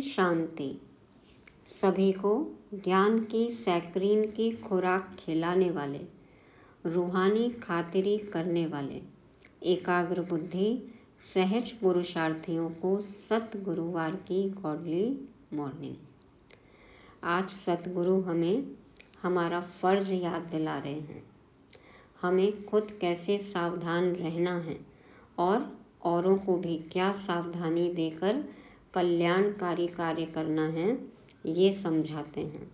शांति। सभी को ज्ञान की सैकरीन की खुराक खिलाने वाले, रूहानी खातिरी करने वाले, एकाग्र बुद्धि सहज पुरुषार्थियों को सतगुरुवार की गॉडली मॉर्निंग। आज सतगुरु हमें हमारा फर्ज याद दिला रहे हैं। हमें खुद कैसे सावधान रहना है और औरों को भी क्या सावधानी देकर कल्याणकारी कार्य करना है, ये समझाते हैं।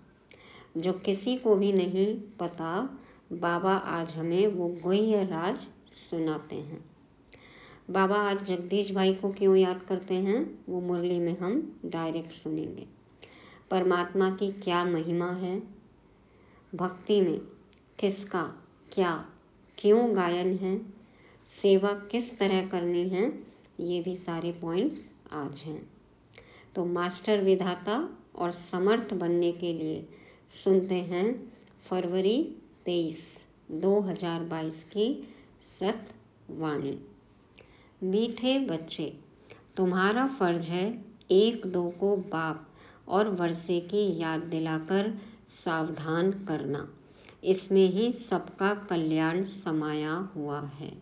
जो किसी को भी नहीं पता, बाबा आज हमें वो गुह्य राज सुनाते हैं। बाबा आज जगदीश भाई को क्यों याद करते हैं, वो मुरली में हम डायरेक्ट सुनेंगे। परमात्मा की क्या महिमा है, भक्ति में किसका क्या क्यों गायन है, सेवा किस तरह करनी है, ये भी सारे पॉइंट्स आज हैं। तो मास्टर विधाता और समर्थ बनने के लिए सुनते हैं फरवरी 23, 2022 की सतवाणी। मीठे बच्चे, तुम्हारा फर्ज है एक दो को बाप और वर्षे की याद दिलाकर सावधान करना। इसमें ही सबका कल्याण समाया हुआ है।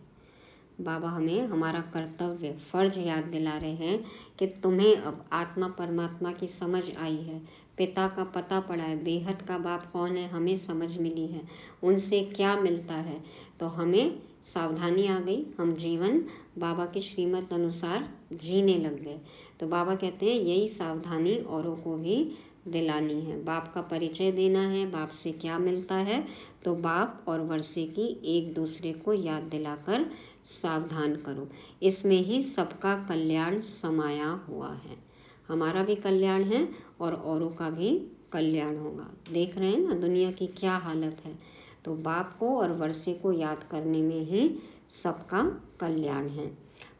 बाबा हमें हमारा कर्तव्य फर्ज याद दिला रहे हैं कि तुम्हें अब आत्मा परमात्मा की समझ आई है, पिता का पता पड़ा है, बेहद का बाप कौन है हमें समझ मिली है, उनसे क्या मिलता है, तो हमें सावधानी आ गई। हम जीवन बाबा की श्रीमत अनुसार जीने लग गए। तो बाबा कहते हैं यही सावधानी औरों को भी दिलानी है। बाप का परिचय देना है, बाप से क्या मिलता है, तो बाप और वर्षे की एक दूसरे को याद दिलाकर सावधान करो। इसमें ही सबका कल्याण समाया हुआ है। हमारा भी कल्याण है और औरों का भी कल्याण होगा। देख रहे हैं ना दुनिया की क्या हालत है। तो बाप को और वर्षे को याद करने में ही सबका कल्याण है।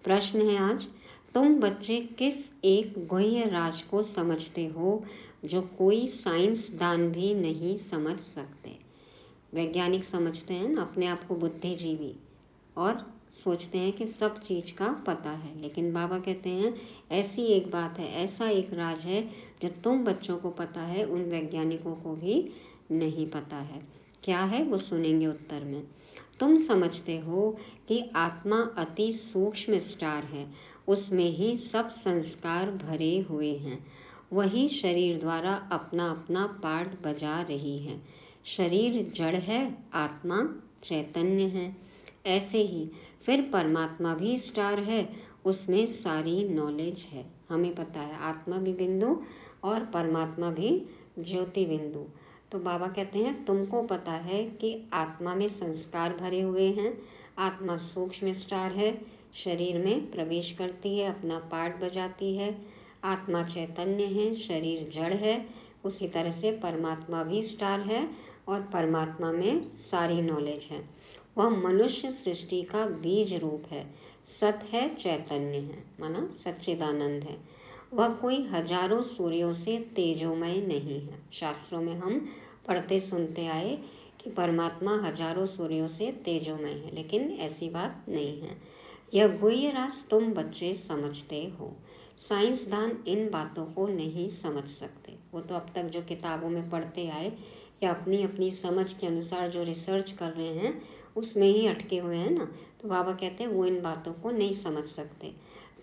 प्रश्न है आज, तुम बच्चे किस एक गुह्य राज को समझते हो जो कोई साइंसदान भी नहीं समझ सकते। वैज्ञानिक समझते हैं ना अपने आप को बुद्धिजीवी और सोचते हैं कि सब चीज का पता है, लेकिन बाबा कहते हैं ऐसी एक बात है, ऐसा एक राज है जो तुम बच्चों को पता है, उन वैज्ञानिकों को भी नहीं पता है। क्या है वो सुनेंगे उत्तर में। तुम समझते हो कि आत्मा अति सूक्ष्म स्टार है, उसमें ही सब संस्कार भरे हुए हैं। वही शरीर द्वारा अपना अपना पार्ट बजा रही है। शरीर जड़ है, आत्मा चैतन्य है। ऐसे ही फिर परमात्मा भी स्टार है, उसमें सारी नॉलेज है। हमें पता है आत्मा भी बिंदु और परमात्मा भी ज्योति बिंदु। तो बाबा कहते हैं तुमको पता है कि आत्मा में संस्कार भरे हुए हैं, आत्मा सूक्ष्म स्टार है, शरीर में प्रवेश करती है, अपना पार्ट बजाती है। आत्मा चैतन्य है, शरीर जड़ है। उसी तरह से परमात्मा भी स्टार है और परमात्मा में सारी नॉलेज है। वह मनुष्य सृष्टि का बीज रूप है, सत है, चैतन्य है, माना सच्चिदानंद है। वह कोई हजारों सूर्यों से तेजोमय नहीं है। शास्त्रों में हम पढ़ते सुनते आए कि परमात्मा हजारों सूर्यों से तेजोमय है, लेकिन ऐसी बात नहीं है। यह गुह्य राज तुम बच्चे समझते हो। साइंसदान इन बातों को नहीं समझ सकते। वो तो अब तक जो किताबों में पढ़ते आए या अपनी अपनी समझ के अनुसार जो रिसर्च कर रहे हैं उसमें ही अटके हुए हैं ना। तो बाबा कहते हैं वो इन बातों को नहीं समझ सकते।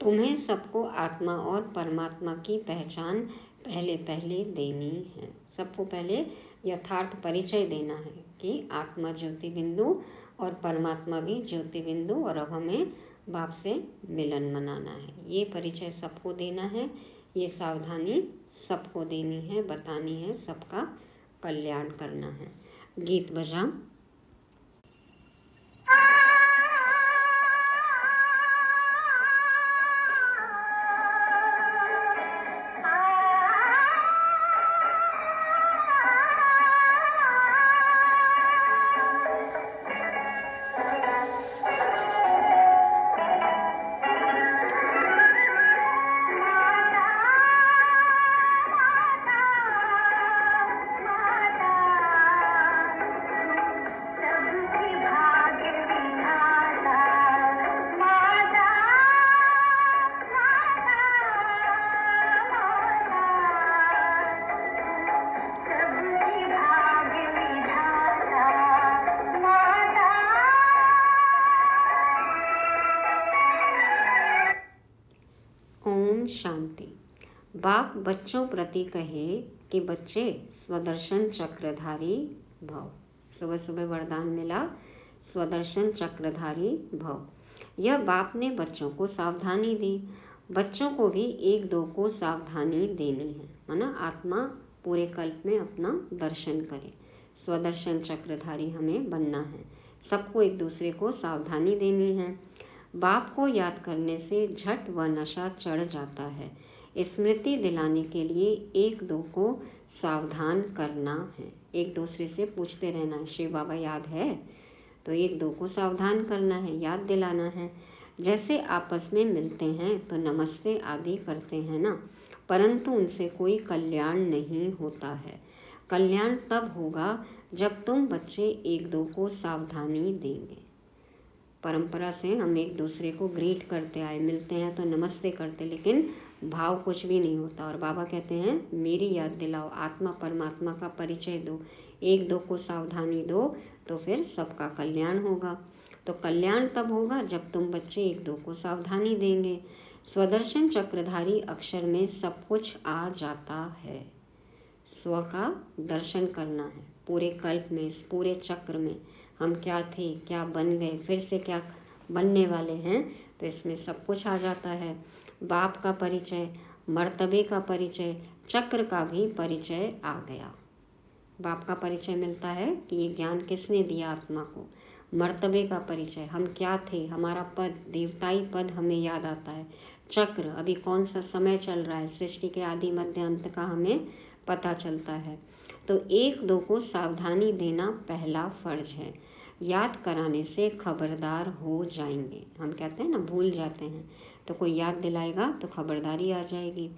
तुम्हें सबको आत्मा और परमात्मा की पहचान पहले पहले देनी है। सबको पहले यथार्थ परिचय देना है कि आत्मा ज्योति बिंदु और परमात्मा भी ज्योति बिंदु, और अब हमें बाप से मिलन मनाना है। ये परिचय सबको देना है, ये सावधानी सबको देनी है, बतानी है, सबका कल्याण करना है। गीत बजा। ओम शांति। बाप बच्चों प्रति कहे कि बच्चे स्वदर्शन चक्रधारी भव। सुबह सुबह वरदान मिला, स्वदर्शन चक्रधारी भव। यह बाप ने बच्चों को सावधानी दी। बच्चों को भी एक दो को सावधानी देनी है, माना आत्मा पूरे कल्प में अपना दर्शन करे। स्वदर्शन चक्रधारी हमें बनना है। सबको एक दूसरे को सावधानी देनी है। बाप को याद करने से झट व नशा चढ़ जाता है। स्मृति दिलाने के लिए एक दो को सावधान करना है। एक दूसरे से पूछते रहना है, शिव बाबा याद है? तो एक दो को सावधान करना है, याद दिलाना है। जैसे आपस में मिलते हैं तो नमस्ते आदि करते हैं ना, परंतु उनसे कोई कल्याण नहीं होता है। कल्याण तब होगा जब तुम बच्चे एक दो को सावधानी देंगे। परंपरा से हम एक दूसरे को ग्रीट करते आए, मिलते हैं तो नमस्ते करते, लेकिन भाव कुछ भी नहीं होता। और बाबा कहते हैं मेरी याद दिलाओ, आत्मा परमात्मा का परिचय दो, एक दो को सावधानी दो, तो फिर सबका कल्याण होगा। तो कल्याण तब होगा जब तुम बच्चे एक दो को सावधानी देंगे। स्वदर्शन चक्रधारी अक्षर में सब कुछ आ जाता है। स्व का दर्शन करना है। पूरे कल्प में, इस पूरे चक्र में हम क्या थे, क्या बन गए, फिर से क्या बनने वाले हैं, तो इसमें सब कुछ आ जाता है। बाप का परिचय, मर्तबे का परिचय, चक्र का भी परिचय आ गया। बाप का परिचय मिलता है कि ये ज्ञान किसने दिया आत्मा को। मर्तबे का परिचय, हम क्या थे, हमारा पद, देवताई पद हमें याद आता है। चक्र, अभी कौन सा समय चल रहा है, सृष्टि के आदि मध्य अंत का हमें पता चलता है। तो एक दो को सावधानी देना पहला फर्ज है। याद कराने से खबरदार हो जाएंगे। हम कहते हैं ना, भूल जाते हैं, तो कोई याद दिलाएगा तो खबरदारी आ जाएगी।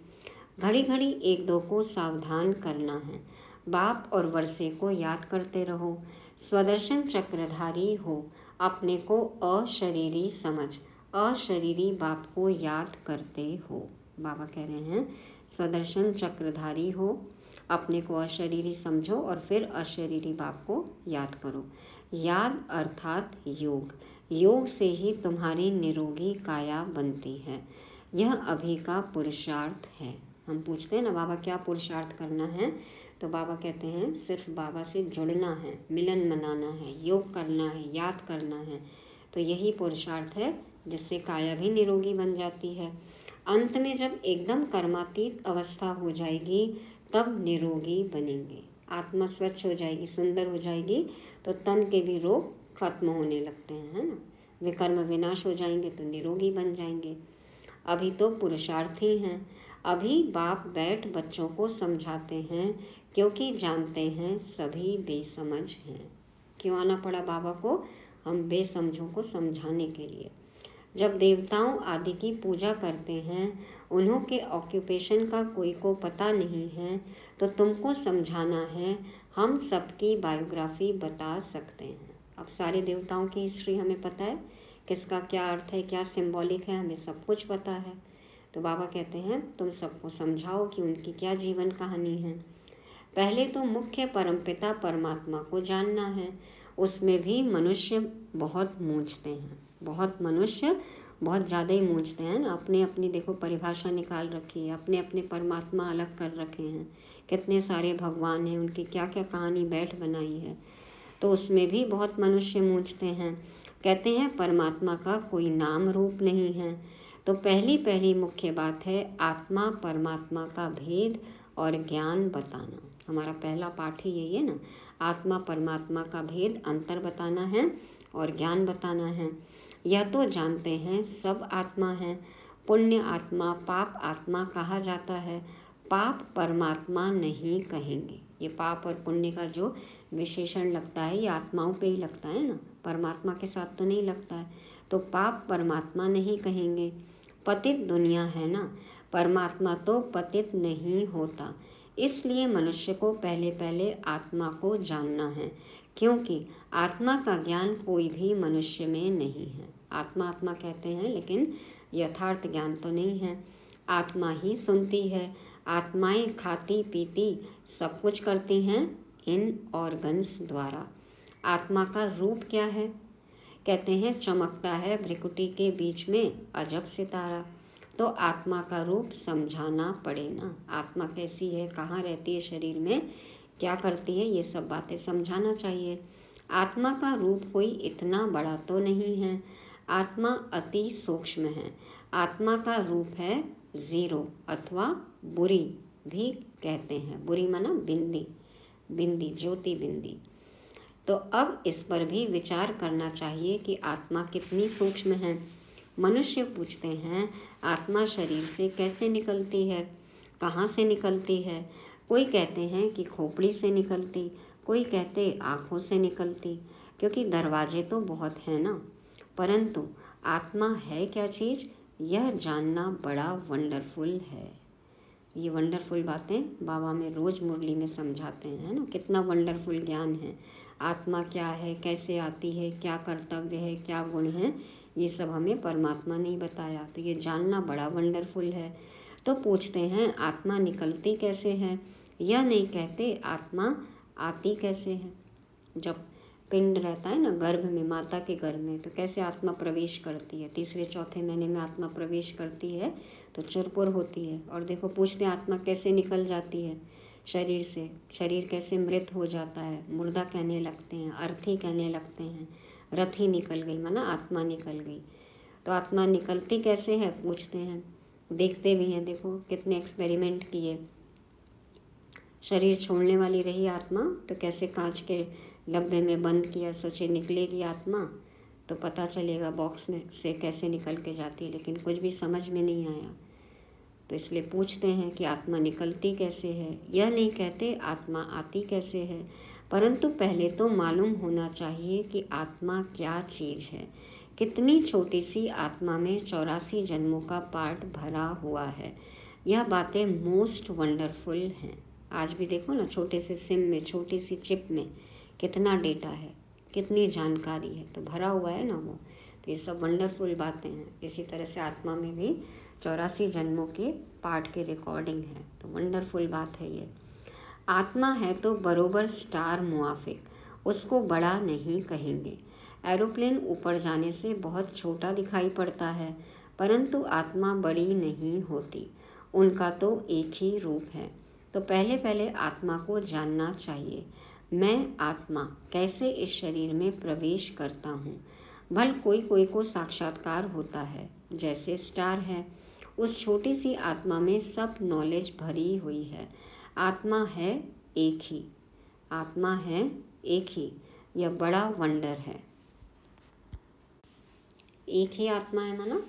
घड़ी घड़ी एक दो को सावधान करना है। बाप और वर्षे को याद करते रहो। स्वदर्शन चक्रधारी हो, अपने को अशरीरी समझ, अशरीरी बाप को याद करते हो। बाबा कह रहे हैं स्वदर्शन चक्रधारी हो, अपने को अशरीरी समझो और फिर अशरीरी बाप को याद करो। याद अर्थात योग, योग से ही तुम्हारी निरोगी काया बनती है। यह अभी का पुरुषार्थ है। हम पूछते हैं ना बाबा क्या पुरुषार्थ करना है, तो बाबा कहते हैं सिर्फ बाबा से जुड़ना है, मिलन मनाना है, योग करना है, याद करना है। तो यही पुरुषार्थ है जिससे काया भी निरोगी बन जाती है। अंत में जब एकदम कर्मातीत अवस्था हो जाएगी तब निरोगी बनेंगे। आत्मा स्वच्छ हो जाएगी, सुंदर हो जाएगी, तो तन के भी रोग खत्म होने लगते हैं, है ना। विकर्म विनाश हो जाएंगे तो निरोगी बन जाएंगे। अभी तो पुरुषार्थी हैं। अभी बाप बैठ बच्चों को समझाते हैं क्योंकि जानते हैं सभी बेसमझ हैं। क्यों आना पड़ा बाबा को? हम बेसमझों को समझाने के लिए। जब देवताओं आदि की पूजा करते हैं, उन्हों के ऑक्यूपेशन का कोई को पता नहीं है, तो तुमको समझाना है। हम सबकी बायोग्राफी बता सकते हैं। अब सारे देवताओं की हिस्ट्री हमें पता है, किसका क्या अर्थ है, क्या सिंबॉलिक है, हमें सब कुछ पता है। तो बाबा कहते हैं तुम सबको समझाओ कि उनकी क्या जीवन कहानी है। पहले तो मुख्य परमपिता परमात्मा को जानना है। उसमें भी मनुष्य बहुत मूंझते हैं, बहुत मनुष्य बहुत ज़्यादा ही मूंझते हैं ना। अपने अपनी देखो परिभाषा निकाल रखी है, अपने अपने परमात्मा अलग कर रखे हैं। कितने सारे भगवान हैं, उनकी क्या क्या कहानी बैठ बनाई है, तो उसमें भी बहुत मनुष्य मूंझते हैं। कहते हैं परमात्मा का कोई नाम रूप नहीं है। तो पहली मुख्य बात है आत्मा परमात्मा का भेद और ज्ञान बताना। हमारा पहला पाठ ही यही है ना, आत्मा परमात्मा का भेद, अंतर बताना है और ज्ञान बताना है। यह तो जानते हैं सब आत्मा है। पुण्य आत्मा, पाप आत्मा कहा जाता है। पाप परमात्मा नहीं कहेंगे। ये पाप और पुण्य का जो विशेषण लगता है ये आत्माओं पे ही लगता है ना, परमात्मा के साथ तो नहीं लगता है। तो पाप परमात्मा नहीं कहेंगे। पतित दुनिया है ना, परमात्मा तो पतित नहीं होता। इसलिए मनुष्य को पहले आत्मा को जानना है, क्योंकि आत्मा का ज्ञान कोई भी मनुष्य में नहीं है। आत्मा आत्मा कहते हैं लेकिन यथार्थ ज्ञान तो नहीं है। आत्मा ही सुनती है, आत्माएं खाती पीती सब कुछ करती हैं इन ऑर्गन्स द्वारा। आत्मा का रूप क्या है? कहते हैं चमकता है भ्रिकुटी के बीच में अजब सितारा। तो आत्मा का रूप समझाना पड़े ना। आत्मा कैसी है, कहाँ रहती है शरीर में, क्या करती है, ये सब बातें समझाना चाहिए। आत्मा का रूप कोई इतना बड़ा तो नहीं है, आत्मा अति सूक्ष्म है। आत्मा का रूप है जीरो अथवा बुरी भी कहते हैं। बुरी माना बिंदी, बिंदी ज्योति बिंदी। तो अब इस पर भी विचार करना चाहिए कि आत्मा कितनी सूक्ष्म है। मनुष्य पूछते हैं आत्मा शरीर से कैसे निकलती है, कहाँ से निकलती है। कोई कहते हैं कि खोपड़ी से निकलती, कोई कहते आँखों से निकलती, क्योंकि दरवाजे तो बहुत हैं ना। परंतु आत्मा है क्या चीज़, यह जानना बड़ा वंडरफुल है। ये वंडरफुल बातें बाबा में रोज़ मुरली में समझाते हैं ना, कितना वंडरफुल ज्ञान है। आत्मा क्या है, कैसे आती है, क्या कर्तव्य है, क्या गुण है, ये सब हमें परमात्मा ने बताया। तो ये जानना बड़ा वंडरफुल है। तो पूछते हैं आत्मा निकलती कैसे है, यह नहीं कहते आत्मा आती कैसे है। जब पिंड रहता है ना गर्भ में, माता के गर्भ में, तो कैसे आत्मा प्रवेश करती है, तीसरे चौथे महीने में आत्मा प्रवेश करती है तो चुरपुर होती है। और देखो पूछते हैं आत्मा कैसे निकल जाती है शरीर से, शरीर कैसे मृत हो जाता है, मुर्दा कहने लगते हैं, अर्थी कहने लगते हैं, रथी निकल गई माना आत्मा निकल गई। तो आत्मा निकलती कैसे है पूछते हैं, देखते भी हैं। देखो कितने एक्सपेरिमेंट किए। शरीर छोड़ने वाली रही आत्मा तो कैसे कांच के डब्बे में बंद किया, सोचे निकलेगी आत्मा तो पता चलेगा बॉक्स में से कैसे निकल के जाती है, लेकिन कुछ भी समझ में नहीं आया। तो इसलिए पूछते हैं कि आत्मा निकलती कैसे है, यह नहीं कहते आत्मा आती कैसे है। परंतु पहले तो मालूम होना चाहिए कि आत्मा क्या चीज़ है। कितनी छोटी सी आत्मा में 84 जन्मों का पार्ट भरा हुआ है। यह बातें मोस्ट वंडरफुल हैं। आज भी देखो ना, छोटे से सिम में, छोटी सी चिप में कितना डेटा है, कितनी जानकारी है, तो भरा हुआ है ना वो। तो ये सब वंडरफुल बातें हैं। इसी तरह से आत्मा में भी 84 जन्मों के पार्ट की रिकॉर्डिंग है। तो वंडरफुल बात है ये। आत्मा है तो बरोबर स्टार मुआफिक, उसको बड़ा नहीं कहेंगे। एरोप्लेन ऊपर जाने से बहुत छोटा दिखाई पड़ता है, परंतु आत्मा बड़ी नहीं होती, उनका तो एक ही रूप है। तो पहले पहले आत्मा को जानना चाहिए। मैं आत्मा कैसे इस शरीर में प्रवेश करता हूँ। भल कोई कोई को साक्षात्कार होता है, जैसे स्टार है, उस छोटी सी आत्मा में सब नॉलेज भरी हुई है। आत्मा है एक ही, आत्मा है एक ही, यह बड़ा वंडर है। एक ही आत्मा है माना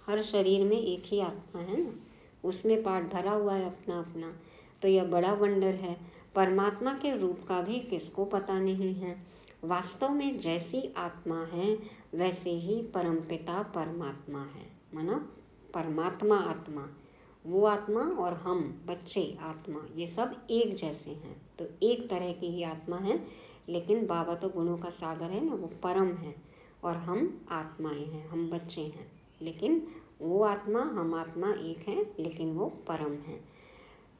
हर शरीर में एक ही आत्मा है ना, उसमें पार्ट भरा हुआ है अपना अपना। तो यह बड़ा वंडर है। परमात्मा के रूप का भी किसको पता नहीं है। वास्तव में जैसी आत्मा है वैसे ही परमपिता परमात्मा है। माना परमात्मा आत्मा, वो आत्मा और हम बच्चे आत्मा, ये सब एक जैसे हैं। तो एक तरह की ही आत्मा है। लेकिन बाबा तो गुणों का सागर है ना, वो परम है और हम आत्माएं हैं, हम बच्चे हैं। लेकिन वो आत्मा हम आत्मा एक है, लेकिन वो परम है।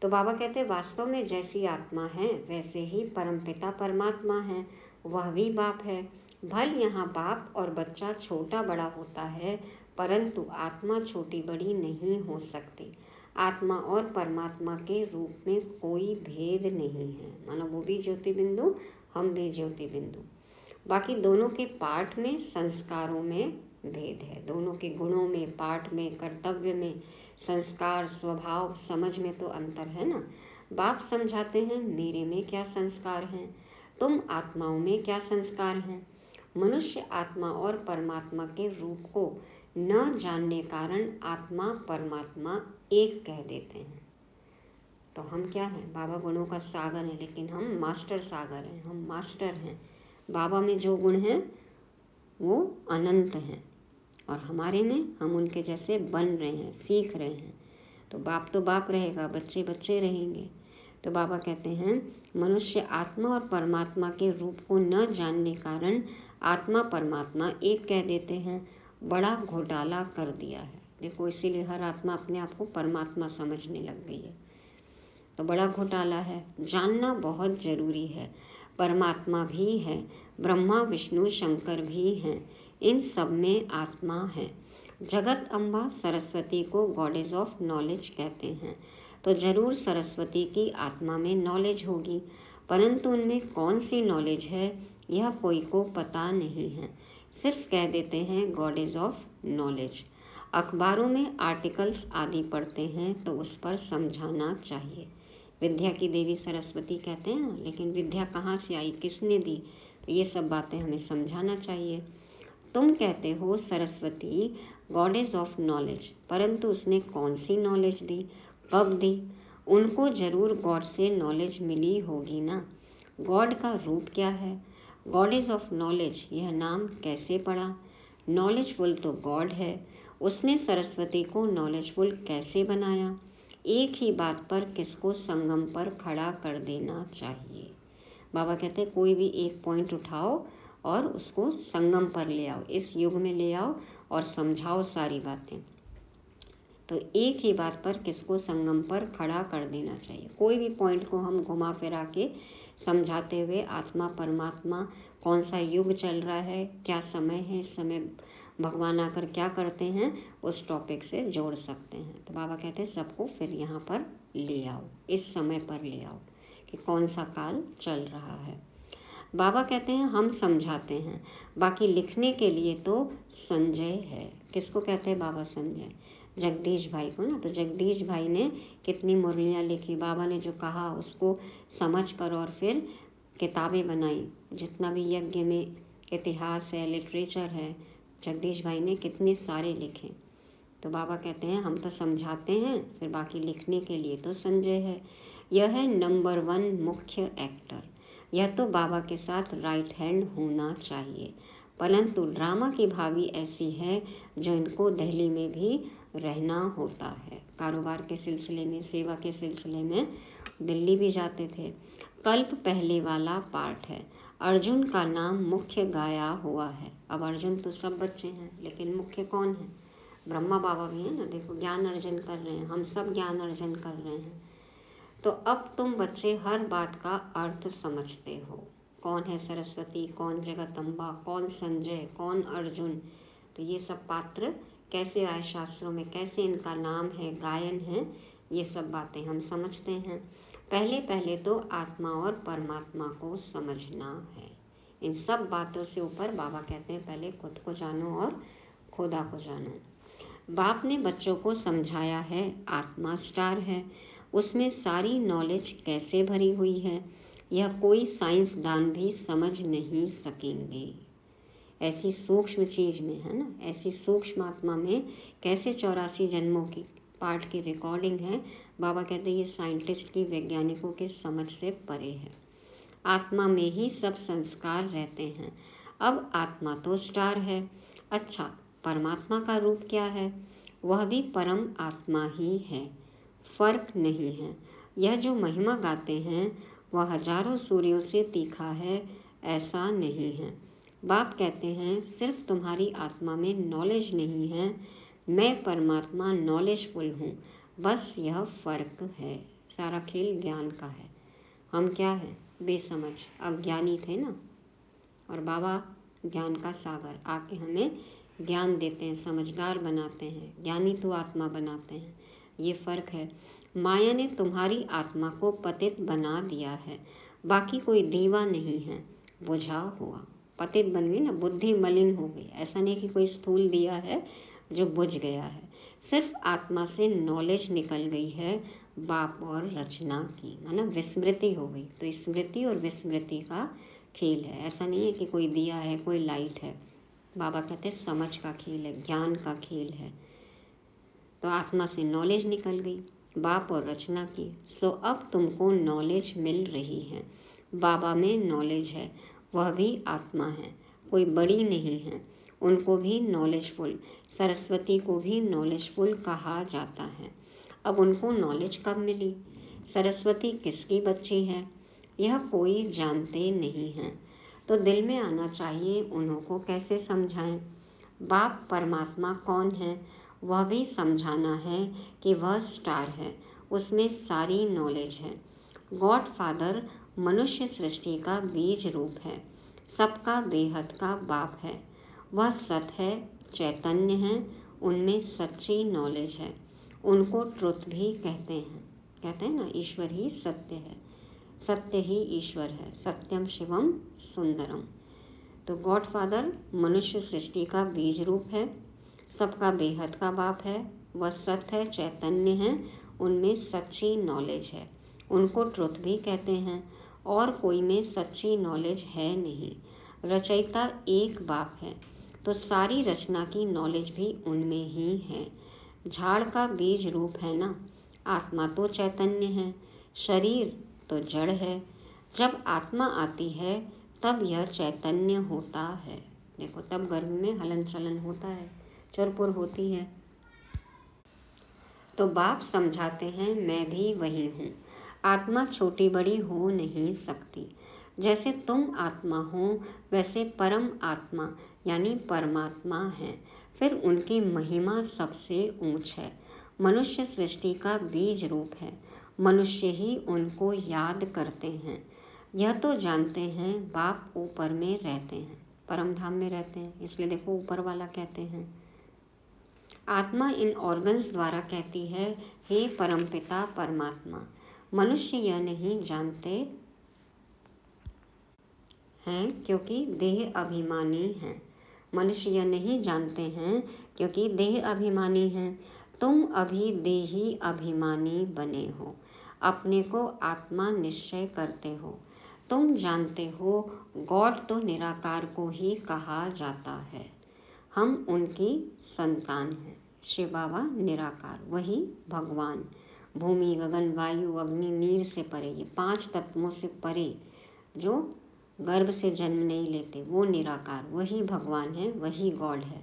तो बाबा कहते हैं वास्तव में जैसी आत्मा है वैसे ही परमपिता परमात्मा है, वह भी बाप है। भल यहाँ बाप और बच्चा छोटा बड़ा होता है, परंतु आत्मा छोटी बड़ी नहीं हो सकती। आत्मा और परमात्मा के रूप में कोई भेद नहीं है। मानो वो भी ज्योति बिंदु, हम भी ज्योति बिंदु। बाकी दोनों के पार्ट में, संस्कारों में भेद है। दोनों के गुणों में, पार्ट में, कर्तव्य में, संस्कार, स्वभाव, समझ में तो अंतर है ना। बाप समझाते हैं मेरे में क्या संस्कार हैं, तुम आत्माओं में क्या संस्कार हैं। मनुष्य आत्मा और परमात्मा के रूप को न जानने कारण आत्मा परमात्मा एक कह देते हैं। तो हम क्या हैं, बाबा गुणों का सागर है, लेकिन हम मास्टर सागर हैं, हम मास्टर हैं। बाबा में जो गुण हैं वो अनंत हैं और हमारे में हम उनके जैसे बन रहे हैं, सीख रहे हैं। तो बाप रहेगा, बच्चे बच्चे रहेंगे। तो बाबा कहते हैं मनुष्य आत्मा और परमात्मा के रूप को न जानने कारण आत्मा परमात्मा एक कह देते हैं। बड़ा घोटाला कर दिया है। देखो इसीलिए हर आत्मा अपने आप को परमात्मा समझने लग गई है। तो बड़ा घोटाला है, जानना बहुत जरूरी है। परमात्मा भी है, ब्रह्मा विष्णु शंकर भी हैं, इन सब में आत्मा है। जगत अम्बा सरस्वती को गॉडेस ऑफ नॉलेज कहते हैं, तो जरूर सरस्वती की आत्मा में नॉलेज होगी, परंतु उनमें कौन सी नॉलेज है यह कोई को पता नहीं है, सिर्फ कह देते हैं गॉडेस ऑफ नॉलेज। अखबारों में आर्टिकल्स आदि पढ़ते हैं तो उस पर समझाना चाहिए। विद्या की देवी सरस्वती कहते हैं, लेकिन विद्या कहाँ से आई, किसने दी, तो ये सब बातें हमें समझाना चाहिए। तुम कहते हो सरस्वती गॉडेस ऑफ नॉलेज, परंतु उसने कौन सी नॉलेज दी, कब दी? उनको जरूर गॉड से नॉलेज मिली होगी ना। गॉड का रूप क्या है? गॉडेस ऑफ नॉलेज यह नाम कैसे पड़ा? नॉलेजफुल तो गॉड है, उसने सरस्वती को नॉलेजफुल कैसे बनाया? एक ही बात पर किसको संगम पर खड़ा कर देना चाहिए। बाबा कहते हैं कोई भी एक पॉइंट उठाओ और उसको संगम पर ले आओ, इस युग में ले आओ और समझाओ सारी बातें। तो एक ही बात पर किसको संगम पर खड़ा कर देना चाहिए। कोई भी पॉइंट को हम घुमा फिरा के समझाते हुए आत्मा परमात्मा कौन सा युग चल रहा है, क्या समय है, इस समय भगवान आकर क्या करते हैं, उस टॉपिक से जोड़ सकते हैं। तो बाबा कहते हैं सबको फिर यहाँ पर ले आओ, इस समय पर ले आओ कि कौन सा काल चल रहा है। बाबा कहते हैं हम समझाते हैं, बाकी लिखने के लिए तो संजय है। किसको कहते हैं बाबा? संजय, जगदीश भाई को ना। तो जगदीश भाई ने कितनी मुरलियाँ लिखी, बाबा ने जो कहा उसको समझ कर और फिर किताबें बनाई। जितना भी यज्ञ में इतिहास है, लिटरेचर है, जगदीश भाई ने कितने सारे लिखे। तो बाबा कहते हैं हम तो समझाते हैं, फिर बाकी लिखने के लिए तो संजय है। यह है नंबर 1 मुख्य एक्टर। यह तो बाबा के साथ राइट हैंड होना चाहिए, परंतु ड्रामा की भाभी ऐसी है जो इनको दिल्ली में भी रहना होता है। कारोबार के सिलसिले में, सेवा के सिलसिले में दिल्ली भी जाते थे। कल्प पहले वाला पार्ट है। अर्जुन का नाम मुख्य गाया हुआ है। अब अर्जुन तो सब बच्चे हैं, लेकिन मुख्य कौन है? ब्रह्मा बाबा भी है ना। देखो ज्ञान अर्जन कर रहे हैं, हम सब ज्ञान अर्जन कर रहे हैं। तो अब तुम बच्चे हर बात का अर्थ समझते हो। कौन है सरस्वती, कौन जगदम्बा, कौन संजय, कौन अर्जुन, तो ये सब पात्र कैसे आए शास्त्रों में, कैसे इनका नाम है, गायन है, ये सब बातें हम समझते हैं। पहले पहले तो आत्मा और परमात्मा को समझना है। इन सब बातों से ऊपर बाबा कहते हैं पहले खुद को जानो और खुदा को जानो। बाप ने बच्चों को समझाया है आत्मा स्टार है, उसमें सारी नॉलेज कैसे भरी हुई है यह कोई साइंसदान भी समझ नहीं सकेंगे। ऐसी सूक्ष्म चीज में है ना, ऐसी सूक्ष्म आत्मा में कैसे 84 जन्मों की पाठ की रिकॉर्डिंग है। बाबा कहते हैं ये साइंटिस्ट की, वैज्ञानिकों के समझ से परे है। आत्मा में ही सब संस्कार रहते हैं। अब आत्मा तो स्टार है, अच्छा परमात्मा का रूप क्या है? वह भी परम आत्मा ही है, फर्क नहीं है। यह जो महिमा गाते हैं वह हजारों सूर्यों से तीखा है, ऐसा नहीं है। बाप कहते हैं सिर्फ तुम्हारी आत्मा में नॉलेज नहीं है, मैं परमात्मा नॉलेजफुल हूँ, बस यह फर्क है। सारा खेल ज्ञान का है। हम क्या है? बेसमझ अज्ञानी थे ना, और बाबा ज्ञान का सागर आके हमें ज्ञान देते हैं, समझदार बनाते हैं, ज्ञानी तो आत्मा बनाते हैं। ये फर्क है। माया ने तुम्हारी आत्मा को पतित बना दिया है, बाकी कोई दीवा नहीं है, बुझा हुआ। पतित बन गई ना, बुद्धि मलिन हो गई। ऐसा नहीं कि कोई स्थूल दिया है जो बुझ गया है, सिर्फ आत्मा से नॉलेज निकल गई है बाप और रचना की, मतलब विस्मृति हो गई। तो स्मृति और विस्मृति का खेल है। ऐसा नहीं है कि कोई दिया है, कोई लाइट है। बाबा कहते हैं समझ का खेल है, ज्ञान का खेल है। तो आत्मा से नॉलेज निकल गई बाप और रचना की। सो अब तुमको नॉलेज मिल रही है। बाबा में नॉलेज है, वह भी आत्मा है, कोई बड़ी नहीं है। उनको भी नॉलेजफुल, सरस्वती को भी नॉलेजफुल कहा जाता है। अब उनको नॉलेज कब मिली? सरस्वती किसकी बच्ची है यह कोई जानते नहीं है, तो दिल में आना चाहिए उन्हों को कैसे समझाएं। बाप परमात्मा कौन है वह भी समझाना है कि वह स्टार है, उसमें सारी नॉलेज है। गॉड फादर मनुष्य सृष्टि का बीज रूप है, सबका बेहद का बाप है। वह सत है, चैतन्य है, उनमें सच्ची नॉलेज है। उनको ट्रुथ भी कहते हैं ना, ईश्वर ही सत्य है, सत्य ही ईश्वर है, सत्यम शिवम सुंदरम। तो गॉडफादर मनुष्य सृष्टि का बीज रूप है, सबका बेहद का बाप है, वह सत्य है, चैतन्य है, उनमें सच्ची नॉलेज है, उनको ट्रुथ भी कहते हैं। और कोई में सच्ची नॉलेज है नहीं। रचयिता एक बाप है, तो सारी रचना की नॉलेज भी उनमें ही है। झाड़ का बीज रूप है ना, आत्मा तो चैतन्य है, शरीर तो जड़ है। जब आत्मा आती है तब यह चैतन्य होता है। देखो, तब गर्भ में हलन चलन होता है, चुरपुर होती है। तो बाप समझाते हैं, मैं भी वही हूँ। आत्मा छोटी बड़ी हो नहीं सकती। जैसे तुम आत्मा हो वैसे परम आत्मा यानी परमात्मा है। फिर उनकी महिमा सबसे ऊंच है। मनुष्य सृष्टि का बीज रूप है, मनुष्य ही उनको याद करते हैं। यह तो जानते हैं बाप ऊपर में रहते हैं, परम धाम में रहते हैं, इसलिए देखो ऊपर वाला कहते हैं। आत्मा इन ऑर्गन्स द्वारा कहती है, हे परमपिता परमात्मा। मनुष्य यह नहीं जानते हैं क्योंकि देह अभिमानी हैं। मनुष्य यह नहीं जानते हैं क्योंकि देह अभिमानी हैं। तुम अभी देही अभिमानी बने हो, अपने को आत्मा निश्चय करते हो। तुम जानते हो गॉड तो निराकार को ही कहा जाता है। हम उनकी संतान हैं। शिव बाबा निराकार, वही भगवान। भूमि गगन वायु अग्नि नीर से परे, ये 5 तत्वों से परे जो गर्भ से जन्म नहीं लेते, वो निराकार, वही भगवान है, वही गॉड है।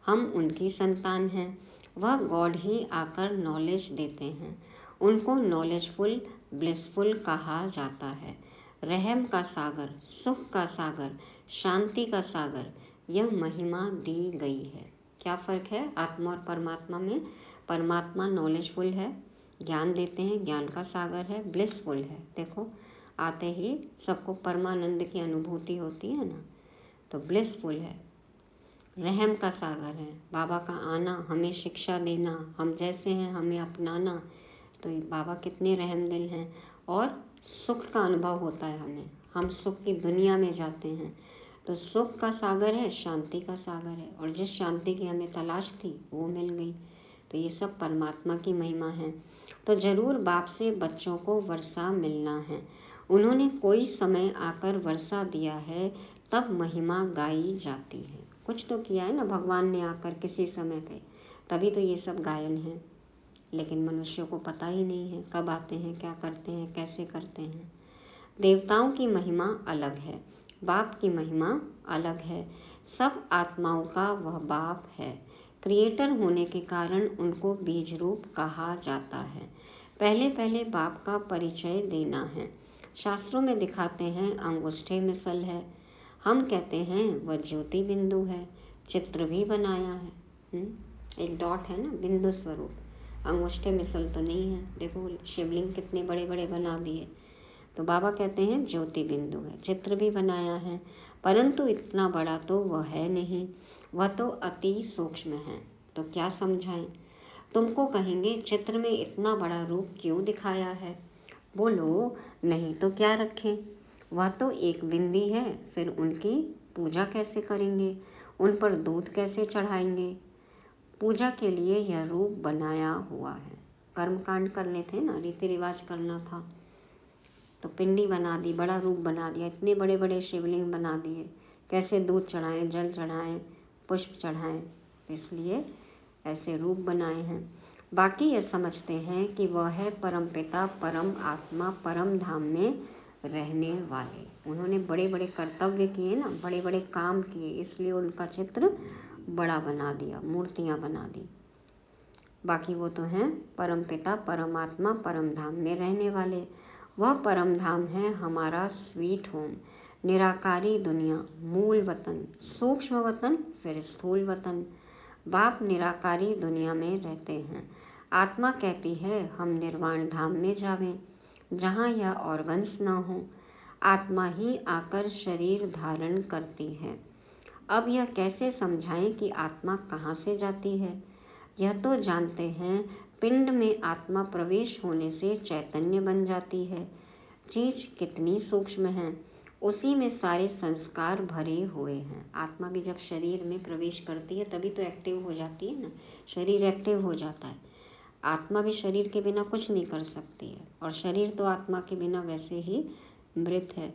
हम उनकी संतान हैं। वह गॉड ही आकर नॉलेज देते हैं। उनको नॉलेजफुल ब्लिसफुल कहा जाता है। रहम का सागर, सुख का सागर, शांति का सागर, यह महिमा दी गई है। क्या फर्क है आत्मा और परमात्मा में? परमात्मा नॉलेजफुल है, ज्ञान देते हैं, ज्ञान का सागर है, ब्लिसफुल है। देखो, आते ही सबको परमानंद की अनुभूति होती है ना, तो ब्लिसफुल है। रहम का सागर है, बाबा का आना, हमें शिक्षा देना, हम जैसे हैं हमें अपनाना, तो बाबा कितने रहम दिल हैं। और सुख का अनुभव होता है हमें, हम सुख की दुनिया में जाते हैं, तो सुख का सागर है, शांति का सागर है, और जिस शांति की हमें तलाश थी वो मिल गई। तो ये सब परमात्मा की महिमा है। तो जरूर बाप से बच्चों को वर्षा मिलना है। उन्होंने कोई समय आकर वर्षा दिया है, तब महिमा गाई जाती है। कुछ तो किया है ना भगवान ने आकर किसी समय पे, तभी तो ये सब गायन है। लेकिन मनुष्यों को पता ही नहीं है कब आते हैं, क्या करते हैं, कैसे करते हैं। देवताओं की महिमा अलग है, बाप की महिमा अलग है। सब आत्माओं का वह बाप है। क्रिएटर होने के कारण उनको बीज रूप कहा जाता है। पहले पहले बाप का परिचय देना है। शास्त्रों में दिखाते हैं अंगूठे मिसल है, हम कहते हैं वह ज्योति बिंदु है। चित्र भी बनाया है, एक डॉट है ना, बिंदु स्वरूप। अंगूठे मिसल तो नहीं है। देखो शिवलिंग कितने बड़े बड़े बना दिए, तो बाबा कहते हैं ज्योति बिंदु है। चित्र भी बनाया है, परंतु इतना बड़ा तो वह है नहीं, वह तो अति सूक्ष्म है। तो क्या समझाएं? तुमको कहेंगे चित्र में इतना बड़ा रूप क्यों दिखाया है? बोलो नहीं तो क्या रखें, वह तो एक बिंदी है। फिर उनकी पूजा कैसे करेंगे, उन पर दूध कैसे चढ़ाएंगे? पूजा के लिए यह रूप बनाया हुआ है। कर्मकांड करने थे ना, रीति रिवाज करना था, तो पिंडी बना दी, बड़ा रूप बना दिया, इतने बड़े बड़े शिवलिंग बना दिए। कैसे दूध चढ़ाएं, जल चढ़ाएं, पुष्प चढ़ाएं, इसलिए ऐसे रूप बनाए हैं। बाकी ये समझते हैं कि वह है परमपिता परम आत्मा, परम धाम में रहने वाले। उन्होंने बड़े बड़े कर्तव्य किए ना, बड़े बड़े काम किए, इसलिए उनका चित्र बड़ा बना दिया, मूर्तियाँ बना दी। बाकी वो तो हैं परमपिता परमात्मा, परम धाम में रहने वाले। वह परम धाम है हमारा स्वीट होम, निराकारी दुनिया, मूल वतन, सूक्ष्म वतन, फिर स्थूल वतन। बाप निराकारी दुनिया में रहते हैं। आत्मा कहती है हम निर्वाण धाम में जावें, जहाँ यह ऑर्गन्स ना हो। आत्मा ही आकर शरीर धारण करती है। अब यह कैसे समझाएं कि आत्मा कहाँ से जाती है? यह तो जानते हैं पिंड में आत्मा प्रवेश होने से चैतन्य बन जाती है। चीज कितनी सूक्ष्म है, उसी में सारे संस्कार भरे हुए हैं। आत्मा भी जब शरीर में प्रवेश करती है तभी तो एक्टिव हो जाती है ना, शरीर एक्टिव हो जाता है। आत्मा भी शरीर के बिना कुछ नहीं कर सकती है, और शरीर तो आत्मा के बिना वैसे ही मृत है।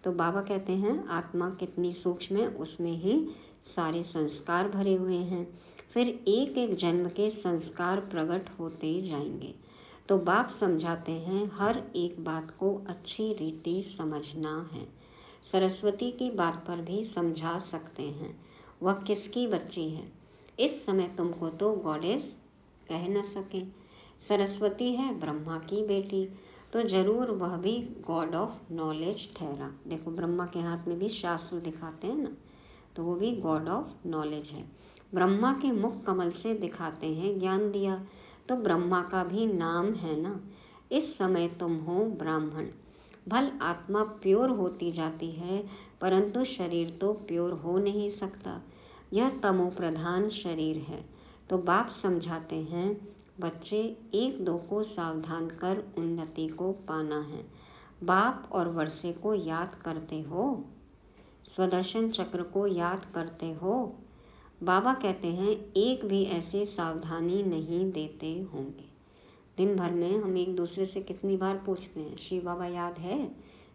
तो बाबा कहते हैं आत्मा कितनी सूक्ष्म है, उसमें ही सारे संस्कार भरे हुए हैं। फिर एक एक जन्म के संस्कार प्रकट होते जाएंगे। तो बाप समझाते हैं हर एक बात को अच्छी रीति समझना है। सरस्वती की बात पर भी समझा सकते हैं। वह किसकी बच्ची है, इस समय तुमको तो गॉडेस कह न सके। सरस्वती है ब्रह्मा की बेटी, तो जरूर वह भी गॉड ऑफ नॉलेज ठहरा। देखो ब्रह्मा के हाथ में भी शास्त्र दिखाते हैं ना, तो वो भी गॉड ऑफ नॉलेज है। ब्रह्मा के मुख कमल से दिखाते हैं ज्ञान दिया, तो ब्रह्मा का भी नाम है ना। इस समय तुम हो ब्राह्मण। भल आत्मा प्योर होती जाती है, परंतु शरीर तो प्योर हो नहीं सकता। यह तमो प्रधान शरीर है। तो बाप समझाते हैं बच्चे, एक दो को सावधान कर उन्नति को पाना है। बाप और वर्षे को याद करते हो, स्वदर्शन चक्र को याद करते हो। बाबा कहते हैं एक भी ऐसे सावधानी नहीं देते होंगे। दिन भर में हम एक दूसरे से कितनी बार पूछते हैं, शिव बाबा याद है,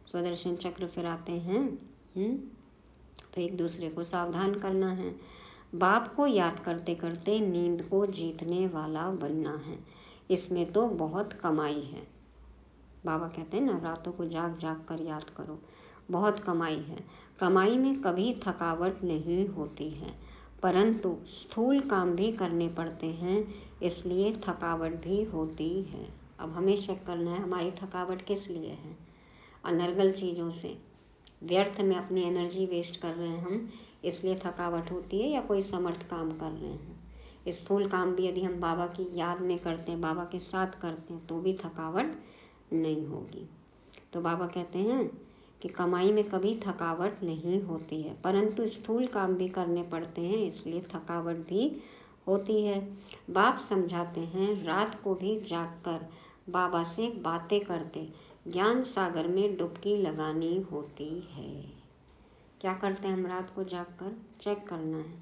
स्वदर्शन चक्र फिराते हैं। तो एक दूसरे को सावधान करना है। बाप को याद करते करते नींद को जीतने वाला बनना है। इसमें तो बहुत कमाई है। बाबा कहते हैं ना, रातों को जाग जाग कर याद करो, बहुत कमाई है। कमाई में कभी थकावट नहीं होती है, परंतु स्थूल काम भी करने पड़ते हैं, इसलिए थकावट भी होती है। अब हमें चेक करना है हमारी थकावट किस लिए है। अनर्गल चीज़ों से व्यर्थ में अपनी एनर्जी वेस्ट कर रहे हैं हम, इसलिए थकावट होती है, या कोई समर्थ काम कर रहे हैं। स्थूल काम भी यदि हम बाबा की याद में करते हैं, बाबा के साथ करते हैं, तो भी थकावट नहीं होगी। तो बाबा कहते हैं कि कमाई में कभी थकावट नहीं होती है, परंतु स्थूल काम भी करने पड़ते हैं, इसलिए थकावट भी होती है। बाप समझाते हैं रात को भी जागकर बाबा से बातें करते ज्ञान सागर में डुबकी लगानी होती है। क्या करते हैं हम रात को जागकर? चेक करना है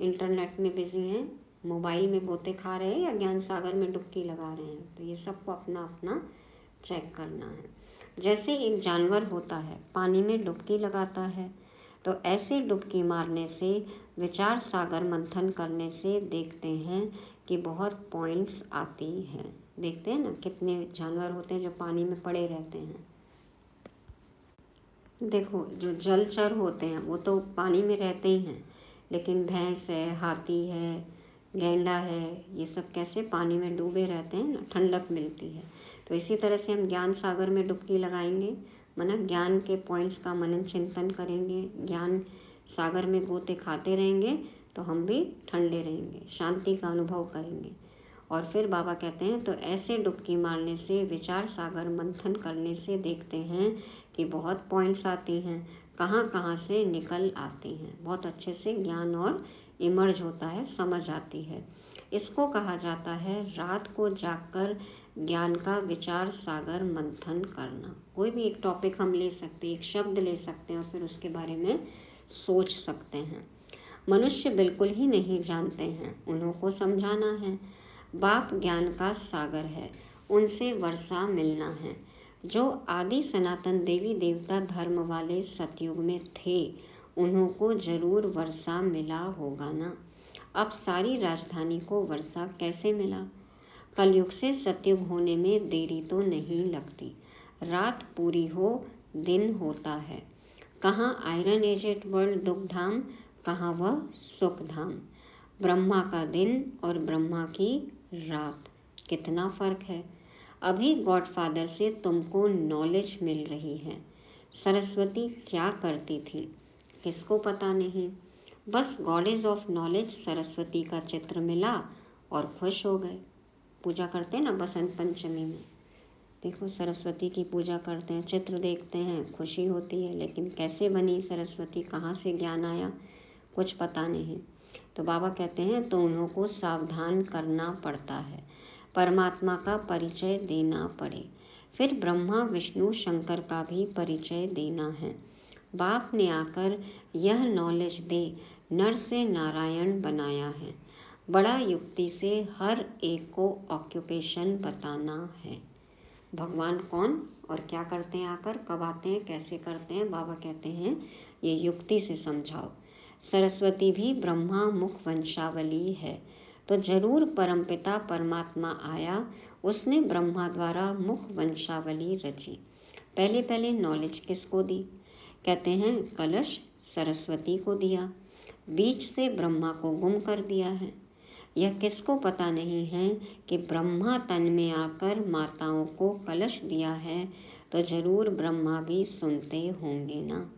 इंटरनेट में बिजी हैं, मोबाइल में गोते खा रहे हैं, या ज्ञान सागर में डुबकी लगा रहे हैं। तो ये सबको अपना अपना चेक करना है। जैसे एक जानवर होता है पानी में डुबकी लगाता है, तो ऐसे डुबकी मारने से, विचार सागर मंथन करने से देखते हैं कि बहुत पॉइंट्स आती हैं। देखते हैं ना कितने जानवर होते हैं जो पानी में पड़े रहते हैं। देखो जो जलचर होते हैं वो तो पानी में रहते ही हैं, लेकिन भैंस है, हाथी है, गैंडा है, ये सब कैसे पानी में डूबे रहते हैं ना, ठंडक मिलती है। तो इसी तरह से हम ज्ञान सागर में डुबकी लगाएंगे, मतलब ज्ञान के पॉइंट्स का मनन चिंतन करेंगे, ज्ञान सागर में गोते खाते रहेंगे, तो हम भी ठंडे रहेंगे, शांति का अनुभव करेंगे। और फिर बाबा कहते हैं तो ऐसे डुबकी मारने से, विचार सागर मंथन करने से देखते हैं कि बहुत पॉइंट्स आती हैं, कहाँ कहाँ से निकल आती हैं, बहुत अच्छे से ज्ञान और इमर्ज होता है, समझ आती है। इसको कहा जाता है रात को जागकर ज्ञान का विचार सागर मंथन करना। कोई भी एक टॉपिक हम ले सकते हैं, एक शब्द ले सकते हैं, और फिर उसके बारे में सोच सकते हैं। मनुष्य बिल्कुल ही नहीं जानते हैं, उन्हों को समझाना है। बाप ज्ञान का सागर है, उनसे वर्षा मिलना है। जो आदि सनातन देवी देवता धर्म वाले सतयुग में थे, उन्हों को जरूर वर्षा मिला होगा ना। अब सारी राजधानी को वर्षा कैसे मिला? कलयुग से सतयुग होने में देरी तो नहीं लगती। रात पूरी हो दिन होता है। कहाँ आयरन एजेड वर्ल्ड दुख धाम, कहाँ वह सुख धाम। ब्रह्मा का दिन और ब्रह्मा की रात, कितना फर्क है। अभी गॉडफादर से तुमको नॉलेज मिल रही है। सरस्वती क्या करती थी किसको पता नहीं, बस गॉडेज ऑफ नॉलेज सरस्वती का चित्र मिला और खुश हो गए। पूजा करते हैं ना बसंत पंचमी में, देखो सरस्वती की पूजा करते हैं, चित्र देखते हैं, खुशी होती है, लेकिन कैसे बनी सरस्वती, कहाँ से ज्ञान आया, कुछ पता नहीं। तो बाबा कहते हैं तो उन्हों को सावधान करना पड़ता है, परमात्मा का परिचय देना पड़े, फिर ब्रह्मा विष्णु शंकर का भी परिचय देना है। बाप ने आकर यह नॉलेज दे नर से नारायण बनाया है। बड़ा युक्ति से हर एक को ऑक्यूपेशन बताना है। भगवान कौन और क्या करते हैं, आकर कब आते हैं, कैसे करते हैं, बाबा कहते हैं ये युक्ति से समझाओ। सरस्वती भी ब्रह्मा मुख वंशावली है, तो जरूर परमपिता परमात्मा आया, उसने ब्रह्मा द्वारा मुख वंशावली रची। पहले पहले नॉलेज किसको दी? कहते हैं कलश सरस्वती को दिया, बीच से ब्रह्मा को गुम कर दिया है। यह किसको पता नहीं है कि ब्रह्मा तन में आकर माताओं को कलश दिया है, तो जरूर ब्रह्मा भी सुनते होंगे ना।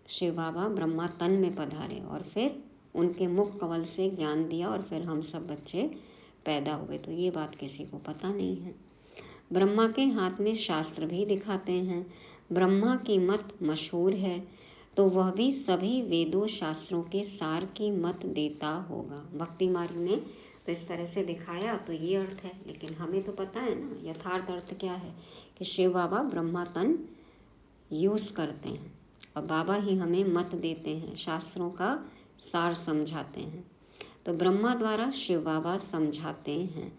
शिव बाबा ब्रह्मा तन में पधारे और फिर उनके मुख कमल से ज्ञान दिया और फिर हम सब बच्चे पैदा हुए, तो ये बात किसी को पता नहीं है। ब्रह्मा के हाथ में शास्त्र भी दिखाते हैं। ब्रह्मा की मत मशहूर है, तो वह भी सभी वेदों शास्त्रों के सार की मत देता होगा। भक्ति मार्ग ने तो इस तरह से दिखाया, तो ये अर्थ है, लेकिन हमें तो पता है ना यथार्थ अर्थ क्या है, कि शिव बाबा ब्रह्मा तन यूज करते हैं और बाबा ही हमें मत देते हैं, शास्त्रों का सार समझाते हैं। तो ब्रह्मा द्वारा शिव बाबा समझाते हैं।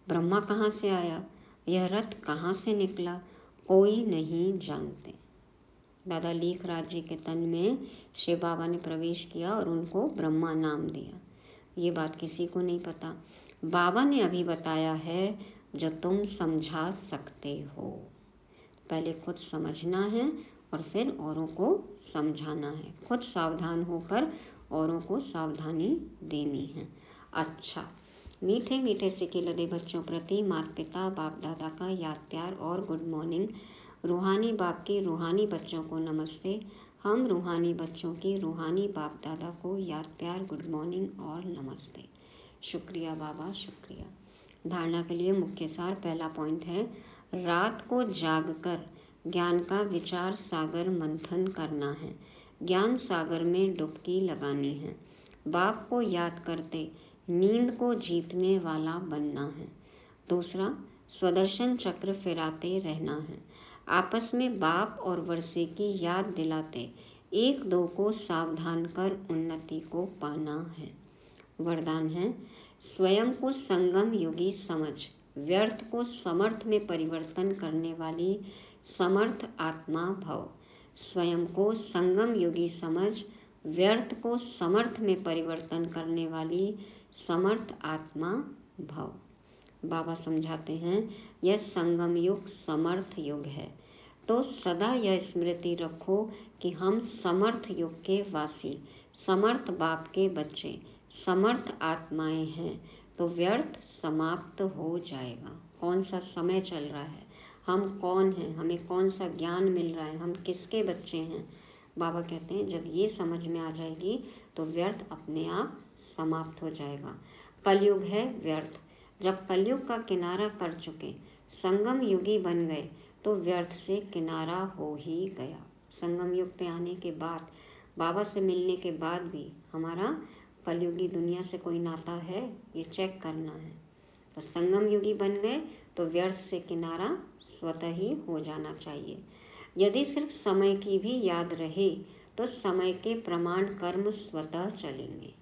ब्रह्मा कहाँ से आया, यह रथ कहाँ से निकला, कोई नहीं जानते। दादा लीखराज जी के तन में शिव बाबा ने प्रवेश किया और उनको ब्रह्मा नाम दिया, ये बात किसी को नहीं पता। बाबा ने अभी बताया है जो तुम समझा सकते हो। पहले खुद समझना है और फिर औरों को समझाना है, खुद सावधान होकर औरों को सावधानी देनी है। अच्छा, मीठे मीठे सिके लदे बच्चों प्रति माता पिता बाप दादा का याद प्यार और गुड मॉर्निंग। रूहानी बाप के रूहानी बच्चों को नमस्ते। हम रूहानी बच्चों के रूहानी बाप दादा को याद प्यार गुड मॉर्निंग और नमस्ते। शुक्रिया बाबा, शुक्रिया। धारणा के लिए मुख्य सार, पहला पॉइंट है रात को जागकर ज्ञान का विचार सागर मंथन करना है, ज्ञान सागर में डुबकी लगानी है। बाप को याद करते नींद को जीतने वाला बनना है। दूसरा, स्वदर्शन चक्र फिराते रहना है, आपस में बाप और वर्षे की याद दिलाते एक दो को सावधान कर उन्नति को पाना है। वरदान है स्वयं को संगम युगी समझ, व्यर्थ को समर्थ में परिवर्तन करने वाली समर्थ आत्मा भव। स्वयं को संगम युगी समझ, व्यर्थ को समर्थ में परिवर्तन करने वाली समर्थ आत्मा भव। बाबा समझाते हैं यह संगम युग समर्थ युग है, तो सदा यह स्मृति रखो कि हम समर्थ युग के वासी, समर्थ बाप के बच्चे, समर्थ आत्माएं हैं, तो व्यर्थ समाप्त हो जाएगा। कौन सा समय चल रहा है, हम कौन हैं, हमें कौन सा ज्ञान मिल रहा है, हम किसके बच्चे हैं। बाबा कहते हैं जब ये समझ में आ जाएगी तो व्यर्थ अपने आप समाप्त हो जाएगा। कलयुग है व्यर्थ, जब कलयुग का किनारा कर चुके संगम युगी बन गए तो व्यर्थ से किनारा हो ही गया। संगम युग पे आने के बाद, बाबा से मिलने के बाद भी हमारा कलयुगी दुनिया से कोई नाता है, ये चेक करना है। तो संगम युगी बन गए तो व्यर्थ से किनारा स्वतः ही हो जाना चाहिए। यदि सिर्फ समय की भी याद रहे तो समय के प्रमाण कर्म स्वतः चलेंगे।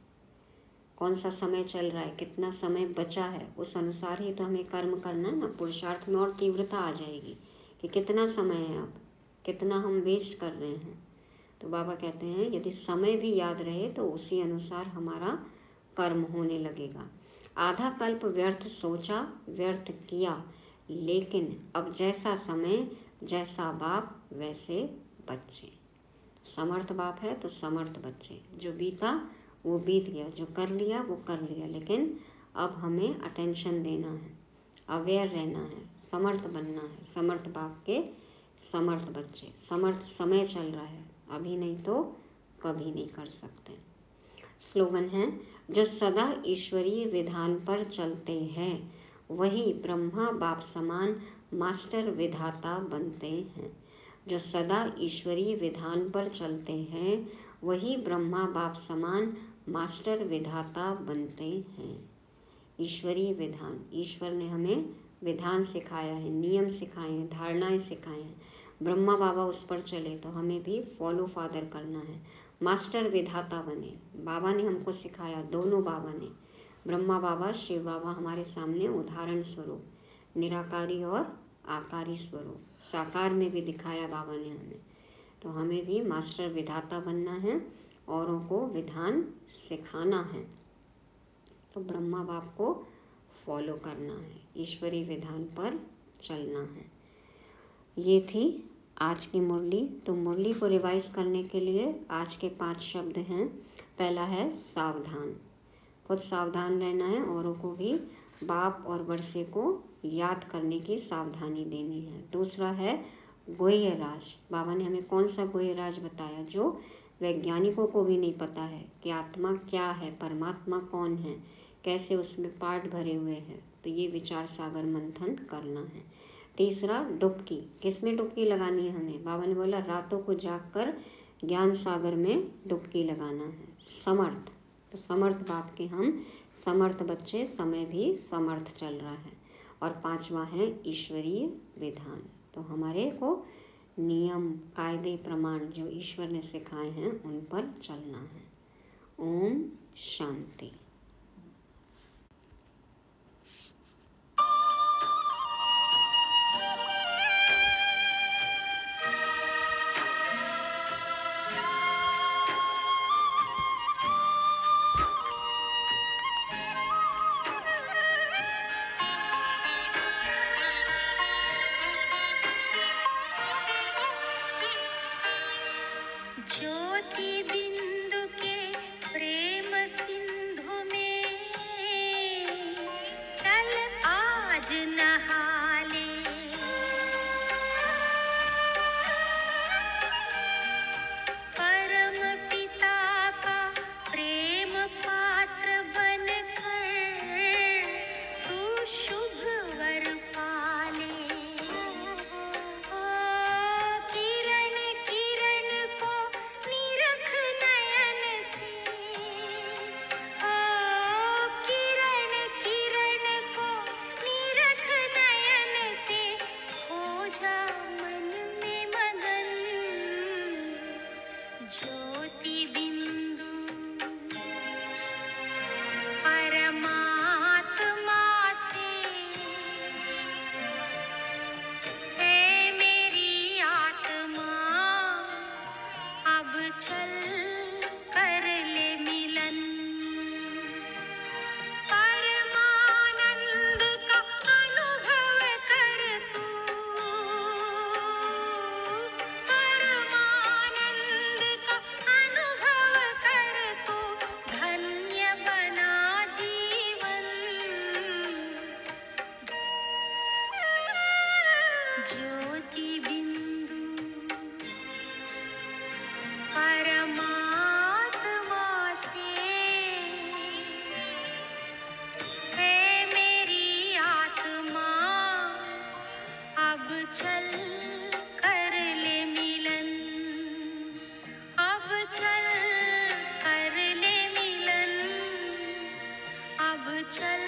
कौन सा समय चल रहा है, कितना समय बचा है, उस अनुसार ही तो हमें कर्म करना है ना। पुरुषार्थ में और तीव्रता आ जाएगी कि कितना समय है, अब कितना हम वेस्ट कर रहे हैं। तो बाबा कहते हैं यदि समय भी याद रहे तो उसी अनुसार हमारा कर्म होने लगेगा। आधा कल्प व्यर्थ सोचा, व्यर्थ किया, लेकिन अब जैसा समय जैसा बाप वैसे बच्चे। समर्थ बाप है तो समर्थ बच्चे। जो बीता वो बीत गया, जो कर लिया वो कर लिया, लेकिन अब हमें अटेंशन देना है, अवेयर रहना है, समर्थ बनना है। समर्थ बाप के समर्थ बच्चे, समर्थ समय चल रहा है, अभी नहीं तो कभी नहीं कर सकते। स्लोगन है जो सदा ईश्वरीय विधान पर चलते हैं वही ब्रह्मा बाप समान मास्टर विधाता बनते हैं। जो सदा ईश्वरीय विधान पर चलते हैं वही ब्रह्मा बाप समान मास्टर विधाता बनते हैं। ईश्वरीय विधान, ईश्वर ने हमें विधान सिखाया है, नियम सिखाए हैं, धारणाएं सिखाए हैं। ब्रह्मा बाबा उस पर चले तो हमें भी फॉलो फादर करना है। मास्टर विधाता बने, बाबा ने हमको सिखाया, दोनों बाबा ने, ब्रह्मा बाबा शिव बाबा हमारे सामने उदाहरण स्वरूप, निराकारी और आकारी स्वरूप, साकार में भी दिखाया बाबा ने हमें। तो हमें भी मास्टर विधाता बनना है, औरों को विधान सिखाना है। तो ब्रह्मा बाप को फॉलो करना है, ईश्वरीय विधान पर चलना है। ये थी आज की मुरली। तो मुरली को रिवाइज करने के लिए आज के 5 शब्द हैं। पहला है सावधान, खुद सावधान रहना है, औरों को भी बाप और वर्षे को याद करने की सावधानी देनी है। दूसरा है गुह्य राज, बाबा ने हमें कौन सा गुह्य राज बताया जो वैज्ञानिकों को भी नहीं पता है कि आत्मा क्या है, परमात्मा कौन है, कैसे उसमें पार्ट भरे हुए हैं। तो ये विचार सागर मंथन करना है। तीसरा डुबकी, किसमें डुबकी लगानी है हमें? बाबा ने बोला रातों को जागकर ज्ञान सागर में डुबकी लगाना है। समर्थ, तो समर्थ बाप के हम समर्थ बच्चे, समय भी समर्थ चल रहा है। और 5वां है ईश्वरीय विधान, तो हमारे को नियम, कायदे, प्रमाण जो ईश्वर ने सिखाए हैं उन पर चलना है। ओम शांति। ज्योति बिंदु के प्रेम सिंधु में चल आज नहा ले। परम पिता का प्रेम पात्र बनकर तू शुभ वर पाले। किरण किरण को निरख नयन से, किरण किरण को निरख नयन से, हो जा मन में मगन। ज्योति बिंदु परमात्मा से है मेरी आत्मा, अब चल कर ले मिलन। परमानंद का अनुभव कर तू, परमानंद का अनुभव कर तू, धन्य बना जीवन। ज्योति बिंदु परमात्मा से है मेरी आत्मा, अब चल कर ले मिलन। अब चल कर ले मिलन, अब चल